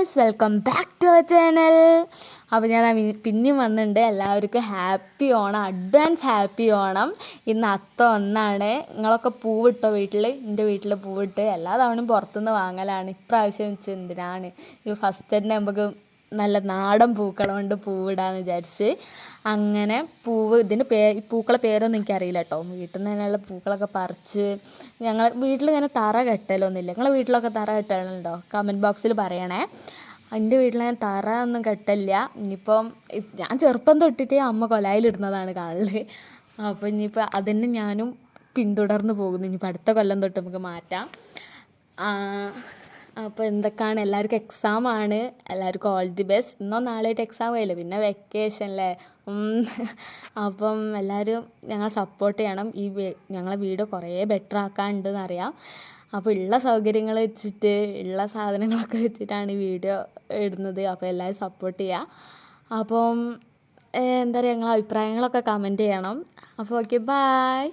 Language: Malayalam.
Guys, welcome back to our channel. അപ്പോൾ ഞാൻ പിന്നെയും വന്നിട്ടുണ്ട്. എല്ലാവർക്കും happy Onam, advance happy Onam. ഇന്ന് അത്ത ഒന്നാണ്. നിങ്ങളൊക്കെ പൂവിട്ടോ വീട്ടിൽ? എൻ്റെ വീട്ടിൽ പൂവിട്ട് എല്ലാ തവണയും പുറത്തുനിന്ന് വാങ്ങലാണ്. ഇപ്രാവശ്യം വെച്ച് എന്തിനാണ് ഈ ഫസ്റ്റ് തന്നെ നമുക്ക് നല്ല നാടൻ പൂക്കളെ കൊണ്ട് പൂവിടാന്ന് വിചാരിച്ച് അങ്ങനെ പൂവ് ഇതിൻ്റെ ഈ പൂക്കളെ പേരൊന്നും എനിക്കറിയില്ല കേട്ടോ. വീട്ടിൽ നിന്ന് തന്നെയുള്ള പൂക്കളൊക്കെ പറിച്ച് ഞങ്ങൾ വീട്ടിലിങ്ങനെ തറ കെട്ടലൊന്നുമില്ല. നിങ്ങളെ വീട്ടിലൊക്കെ തറ കെട്ടലുണ്ടോ? കമൻറ്റ് ബോക്സിൽ പറയണേ. എൻ്റെ വീട്ടിൽ ഞാൻ തറ ഒന്നും കെട്ടില്ല. ഇനിയിപ്പം ഞാൻ ചെറുപ്പം തൊട്ടിട്ട് അമ്മ കൊലായിലിടുന്നതാണ് കാണൽ. അപ്പോൾ ഇനിയിപ്പോൾ അതിന് ഞാനും പിന്തുടർന്ന് പോകുന്നു. ഇനിയിപ്പോൾ അടുത്ത കൊല്ലം തൊട്ട് നമുക്ക് മാറ്റാം. അപ്പോൾ എന്തൊക്കെയാണ്, എല്ലാവർക്കും എക്സാമാണ്. എല്ലാവർക്കും ഓൾ ദി ബെസ്റ്റ്. ഇന്നോ നാളെയായിട്ട് എക്സാം കഴിയില്ല, പിന്നെ വെക്കേഷൻ അല്ലേ. അപ്പം എല്ലാവരും ഞങ്ങളെ സപ്പോർട്ട് ചെയ്യണം. ഞങ്ങളെ വീഡിയോ കുറേ ബെറ്റർ ആക്കാനുണ്ടെന്ന് അറിയാം. അപ്പോൾ ഉള്ള സൗകര്യങ്ങൾ വെച്ചിട്ട് ഉള്ള സാധനങ്ങളൊക്കെ വെച്ചിട്ടാണ് ഈ വീഡിയോ ഇടുന്നത്. അപ്പോൾ എല്ലാവരും സപ്പോർട്ട് ചെയ്യുക. അപ്പം എന്താ പറയുക, ഞങ്ങളെ അഭിപ്രായങ്ങളൊക്കെ കമൻറ്റ് ചെയ്യണം. അപ്പോൾ ഓക്കെ, ബൈ.